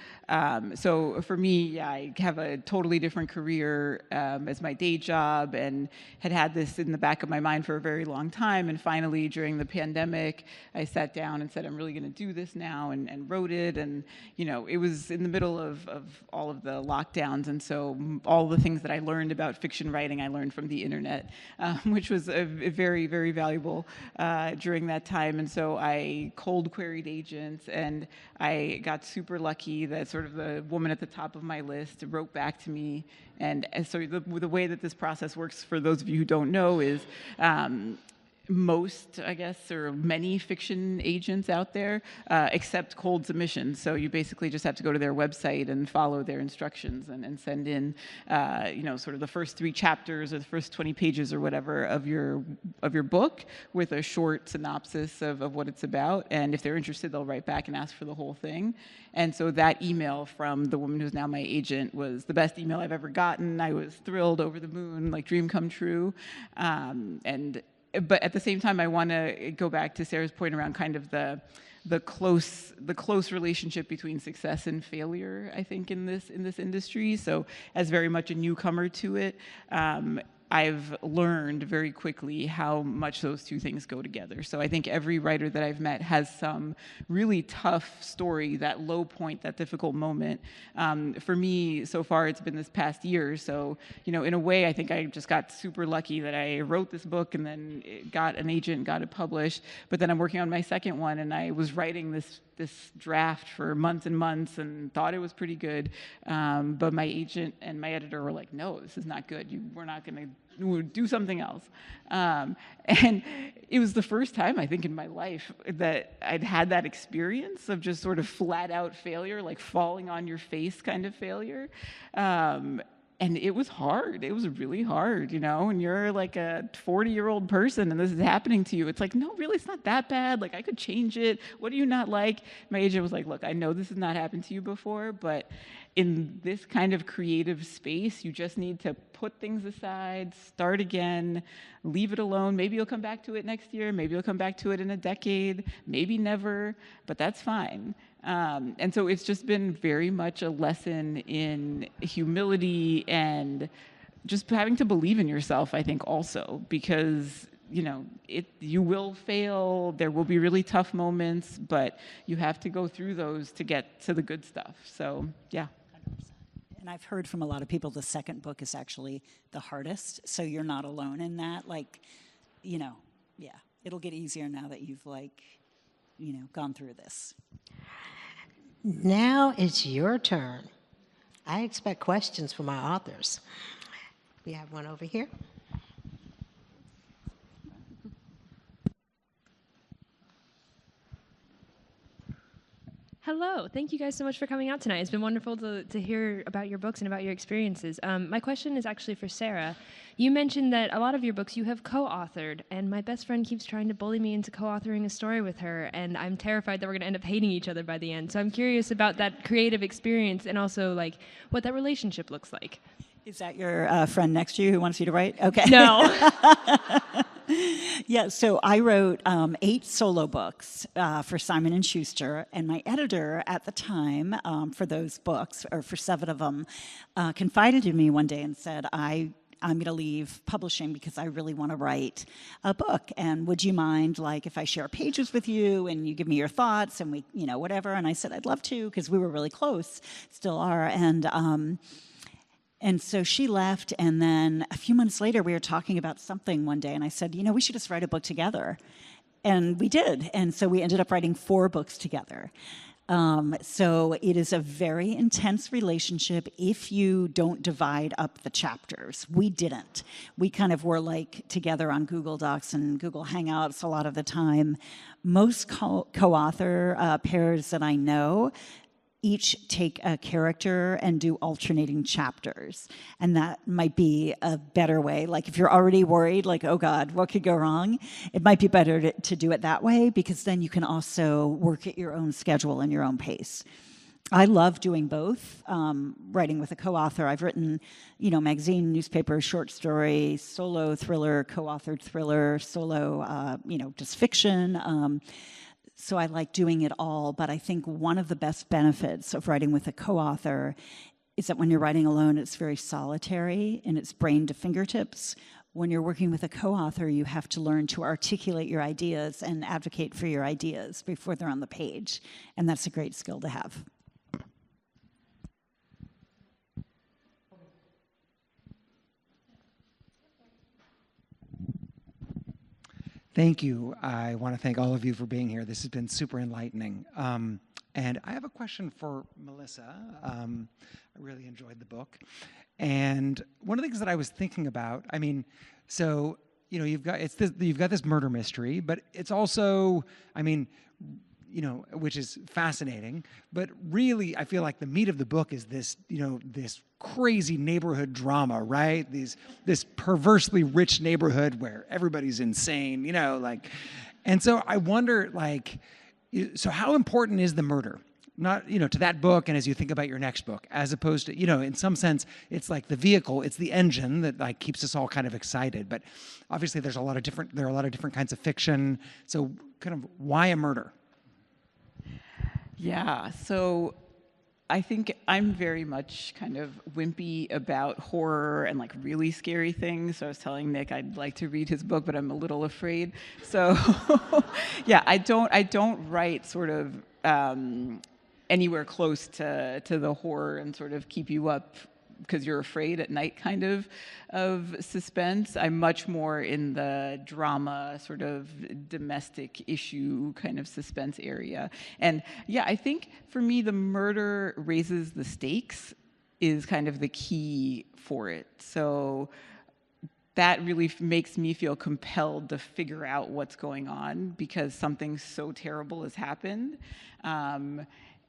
So for me, I have a totally different career as my day job, and had this in the back of my mind for a very long time. And finally, during the pandemic, I sat down and said, "I'm really going to do this now," and wrote it. And, you know, it was in the middle of all of the lockdowns. And so all the things that I learned about fiction writing, I learned from the internet, which was a very, very valuable during that time. And so I cold queried agents, and I got super lucky that sort of the woman at the top of my list wrote back to me. And so the way that this process works, for those of you who don't know, is most, I guess, or many fiction agents out there accept cold submissions. So you basically just have to go to their website and follow their instructions and send in, sort of the first 3 chapters or the first 20 pages or whatever of your book with a short synopsis of what it's about. And if they're interested, they'll write back and ask for the whole thing. And so that email from the woman who's now my agent was the best email I've ever gotten. I was thrilled, over the moon, like dream come true. But at the same time, I want to go back to Sarah's point around kind of the close relationship between success and failure, I think, in this industry. So as very much a newcomer to it, I've learned very quickly how much those two things go together. So I think every writer that I've met has some really tough story, that low point, that difficult moment. For me, so far, it's been this past year. So, in a way, I think I just got super lucky that I wrote this book and then got an agent, got it published. But then I'm working on my second one, and I was writing this draft for months and months and thought it was pretty good. But my agent and my editor were like, "No, this is not good. We're not going to do something else." And it was the first time, I think, in my life that I'd had that experience of just sort of flat out failure, like falling on your face kind of failure. And it was hard. It was really hard, you know, and you're like a 40-year-old person and this is happening to you. It's like, no, really, it's not that bad. Like, I could change it. What do you not like? My agent was like, look, I know this has not happened to you before, but in this kind of creative space, you just need to put things aside, start again, leave it alone. Maybe you'll come back to it next year. Maybe you'll come back to it in a decade. Maybe never, but that's fine. And so it's just been very much a lesson in humility and just having to believe in yourself, I think, also, because you know, you will fail, there will be really tough moments, but you have to go through those to get to the good stuff. So, yeah. And I've heard from a lot of people the second book is actually the hardest, so you're not alone in that. Like, you know, yeah, it'll get easier now that you've, like, you know, gone through this. Now it's your turn. I expect questions from our authors. We have one over here. Hello. Thank you guys so much for coming out tonight. It's been wonderful to hear about your books and about your experiences. My question is actually for Sarah. You mentioned that a lot of your books you have co-authored, and my best friend keeps trying to bully me into co-authoring a story with her, and I'm terrified that we're going to end up hating each other by the end. So I'm curious about that creative experience and also like what that relationship looks like. Is that your friend next to you who wants you to write? Okay. No. Yeah, so I wrote 8 solo books for Simon & Schuster, and my editor at the time for those books, or for 7 of them, confided in me one day and said, I'm going to leave publishing because I really want to write a book. And would you mind, like, if I share pages with you and you give me your thoughts and we, you know, whatever? And I said, I'd love to, because we were really close, still are. And so she left, and then a few months later, we were talking about something one day, and I said, you know, we should just write a book together. And we did, and so we ended up writing 4 books together. So it is a very intense relationship if you don't divide up the chapters. We didn't. We kind of were like together on Google Docs and Google Hangouts a lot of the time. Most co-author pairs that I know each take a character and do alternating chapters. And that might be a better way. Like if you're already worried, like, oh God, what could go wrong? It might be better to do it that way, because then you can also work at your own schedule and your own pace. I love doing both, writing with a co-author. I've written, you know, magazine, newspaper, short story, solo thriller, co-authored thriller, solo, you know, just fiction. So I like doing it all, but I think one of the best benefits of writing with a co-author is that when you're writing alone, it's very solitary and it's brain to fingertips. When you're working with a co-author, you have to learn to articulate your ideas and advocate for your ideas before they're on the page, and that's a great skill to have. Thank you. I want to thank all of you for being here. This has been super enlightening. And I have a question for Melissa. I really enjoyed the book. And one of the things that I was thinking about, I mean, so, you know, you've got this murder mystery, but it's also, I mean, you know, which is fascinating. But really, I feel like the meat of the book is this, you know, this crazy neighborhood drama, right? This perversely rich neighborhood where everybody's insane, you know, like, and so I wonder, like, so how important is the murder? Not, you know, to that book and as you think about your next book, as opposed to, you know, in some sense, it's like the vehicle, it's the engine that like keeps us all kind of excited. But obviously there are a lot of different kinds of fiction. So kind of why a murder? Yeah, so I think I'm very much kind of wimpy about horror and like really scary things. So I was telling Nick I'd like to read his book, but I'm a little afraid. So yeah, I don't write sort of anywhere close to the horror and sort of keep you up because you're afraid at night kind of suspense. I'm much more in the drama, sort of domestic issue kind of suspense area. And yeah, I think for me, the murder raises the stakes is kind of the key for it. So that really makes me feel compelled to figure out what's going on because something so terrible has happened.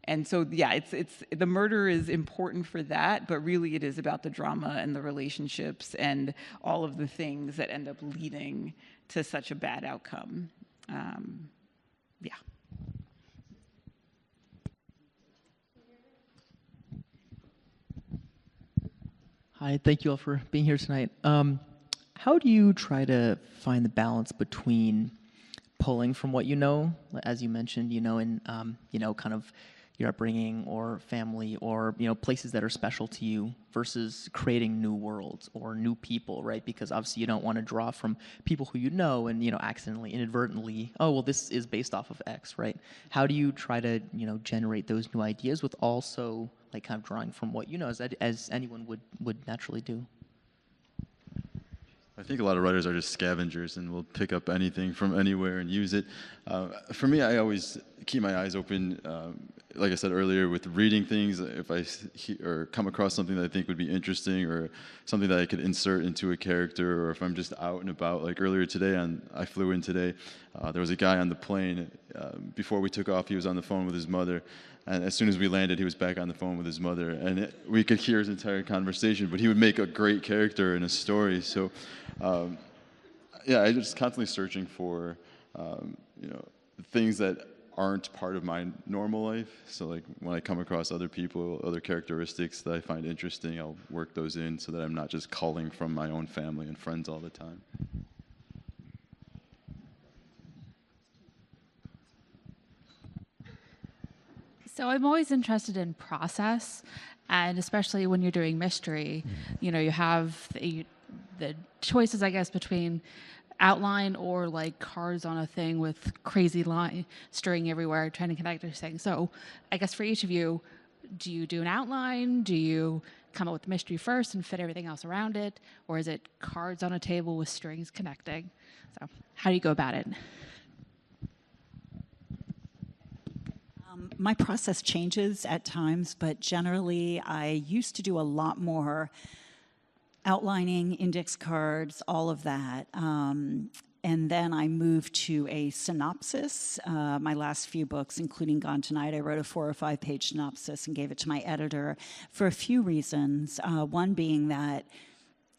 And so, yeah, it's the murder is important for that, but really it is about the drama and the relationships and all of the things that end up leading to such a bad outcome. Yeah. Hi, thank you all for being here tonight. How do you try to find the balance between pulling from what you know, as you mentioned, in kind of your upbringing or family or places that are special to you, versus creating new worlds or new people, right? Because obviously you don't want to draw from people who and accidentally, inadvertently, oh well, this is based off of X, right? How do you try to generate those new ideas with also like kind of drawing from what as anyone would naturally do? I think a lot of writers are just scavengers and will pick up anything from anywhere and use it. For me, I always keep my eyes open. Like I said earlier, with reading things, if I or come across something that I think would be interesting, or something that I could insert into a character, or if I'm just out and about, like earlier today, I flew in today, there was a guy on the plane. Before we took off, he was on the phone with his mother. And as soon as we landed, he was back on the phone with his mother, and we could hear his entire conversation. But he would make a great character in a story. So, yeah, I'm just constantly searching for, things that aren't part of my normal life. So, like when I come across other people, other characteristics that I find interesting, I'll work those in so that I'm not just culling from my own family and friends all the time. So I'm always interested in process, and especially when you're doing mystery, you have the choices, I guess, between outline or like cards on a thing with crazy line string everywhere, trying to connect everything. So I guess for each of you, do you do an outline? Do you come up with the mystery first and fit everything else around it? Or is it cards on a table with strings connecting? So how do you go about it? My process changes at times, but generally I used to do a lot more outlining, index cards, all of that. And then I moved to a synopsis. My last few books, including Gone Tonight, I wrote a 4 or 5 page synopsis and gave it to my editor for a few reasons. One being that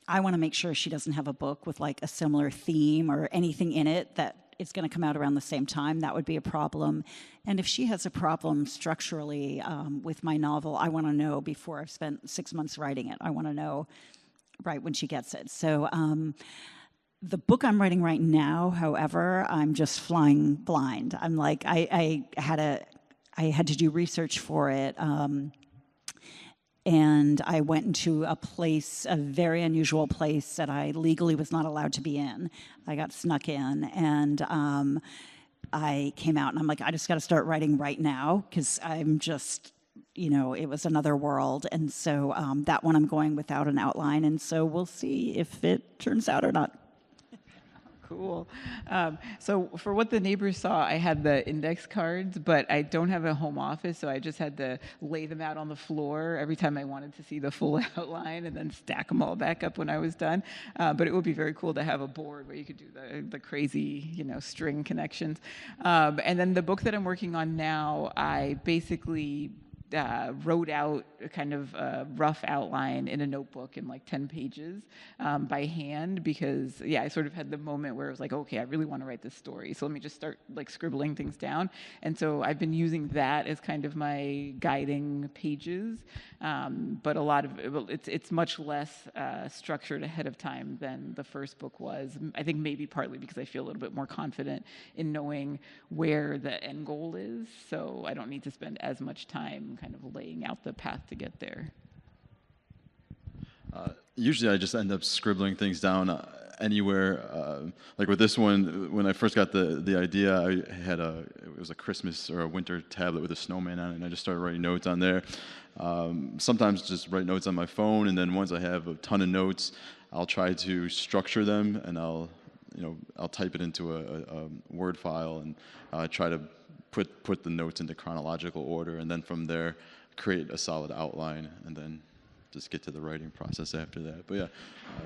I want to make sure she doesn't have a book with like a similar theme or anything in it that it's going to come out around the same time. That would be a problem. And if she has a problem structurally with my novel, I want to know before I've spent 6 months writing it. I want to know right when she gets it. So the book I'm writing right now, however, I'm just flying blind. I'm like, I had to do research for it. And I went into a place, a very unusual place that I legally was not allowed to be in. I got snuck in, and I came out, and I'm like, I just got to start writing right now, because I'm just, it was another world. And so that one I'm going without an outline, and so we'll see if it turns out or not. Cool. So for What the Neighbors Saw, I had the index cards, but I don't have a home office, so I just had to lay them out on the floor every time I wanted to see the full outline, and then stack them all back up when I was done. But it would be very cool to have a board where you could do the crazy, string connections. And then the book that I'm working on now, I basically wrote out a kind of rough outline in a notebook in like 10 pages by hand, because I sort of had the moment where it was like, okay, I really want to write this story, so let me just start like scribbling things down. And so I've been using that as kind of my guiding pages, but a lot of it's much less structured ahead of time than the first book was. I think maybe partly because I feel a little bit more confident in knowing where the end goal is, so I don't need to spend as much time kind of laying out the path to get there. Usually I just end up scribbling things down anywhere. Like with this one, when I first got the idea, I had it was a Christmas or a winter tablet with a snowman on it, and I just started writing notes on there. Sometimes just write notes on my phone, and then once I have a ton of notes, I'll try to structure them, and I'll type it into a Word file, and try to put the notes into chronological order, and then from there create a solid outline, and then just get to the writing process after that. But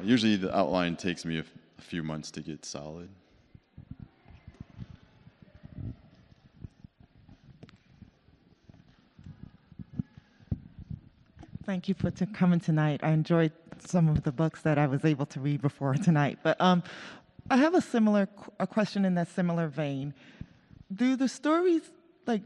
usually the outline takes me a few months to get solid. thank you for coming tonight. I enjoyed some of the books that I was able to read before tonight. But I have a question in that similar vein. Do the stories like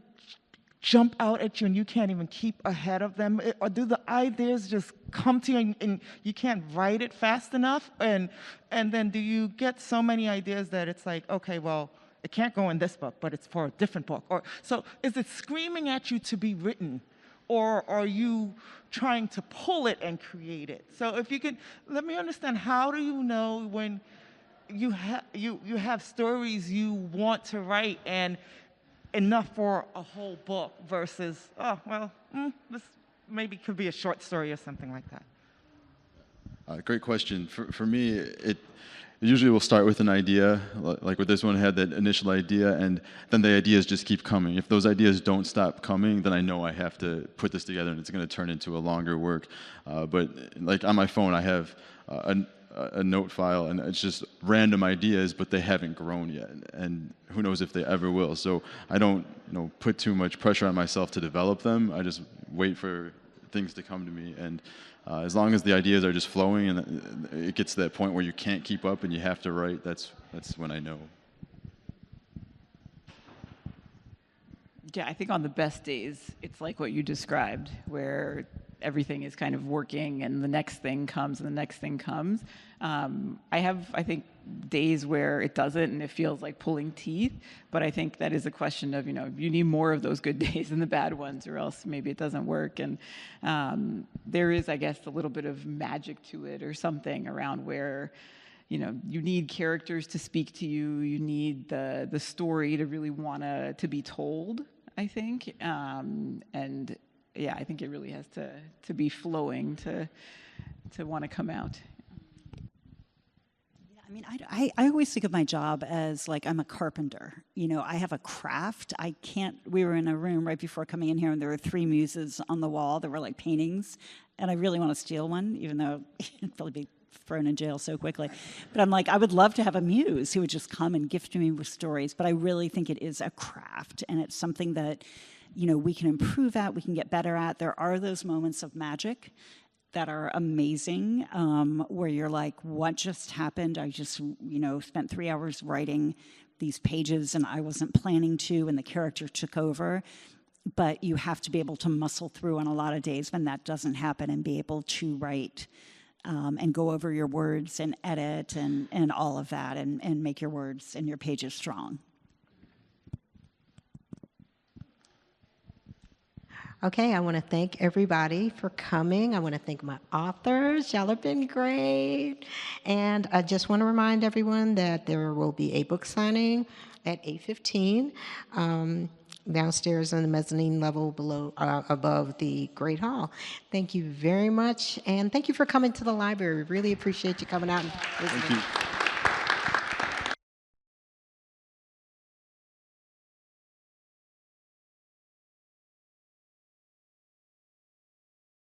jump out at you and you can't even keep ahead of them, or do the ideas just come to you and you can't write it fast enough? And then do you get so many ideas that it's like, okay, well, it can't go in this book, but it's for a different book? Or so is it screaming at you to be written, or are you trying to pull it and create it? So if you could let me understand, how do you know when you have stories you want to write and enough for a whole book versus, oh, well, this maybe could be a short story or something like that? Great question. For me, it usually will start with an idea, like with this one, I had that initial idea, and then the ideas just keep coming. If those ideas don't stop coming, then I know I have to put this together and it's going to turn into a longer work. But like on my phone, I have a note file, and it's just random ideas, but they haven't grown yet, and who knows if they ever will. So I don't put too much pressure on myself to develop them. I just wait for things to come to me, and as long as the ideas are just flowing and it gets to that point where you can't keep up and you have to write, that's when I know. Yeah, I think on the best days, it's like what you described, where everything is kind of working and the next thing comes and the next thing comes. I have, I think, days where it doesn't and it feels like pulling teeth, but I think that is a question of, you need more of those good days than the bad ones, or else maybe it doesn't work. And there is, I guess, a little bit of magic to it or something around where, you need characters to speak to you. You need the story to really want to be told, I think. And yeah, I think it really has to be flowing to want to come out. Yeah, I mean, I always think of my job as like I'm a carpenter. I have a craft. We were in a room right before coming in here, and there were 3 muses on the wall that were like paintings, and I really want to steal one, even though it'd probably be thrown in jail so quickly. But I'm like, I would love to have a muse who would just come and gift me with stories, but I really think it is a craft, and it's something that we can improve at, we can get better at. There are those moments of magic that are amazing, where you're like, what just happened? I just, spent 3 hours writing these pages and I wasn't planning to, and the character took over. But you have to be able to muscle through on a lot of days when that doesn't happen, and be able to write and go over your words and edit and all of that, and make your words and your pages strong. Okay, I want to thank everybody for coming. I want to thank my authors. Y'all have been great. And I just want to remind everyone that there will be a book signing at 8:15 downstairs on the mezzanine level above the Great Hall. Thank you very much. And thank you for coming to the library. We really appreciate you coming out and listening. Thank you.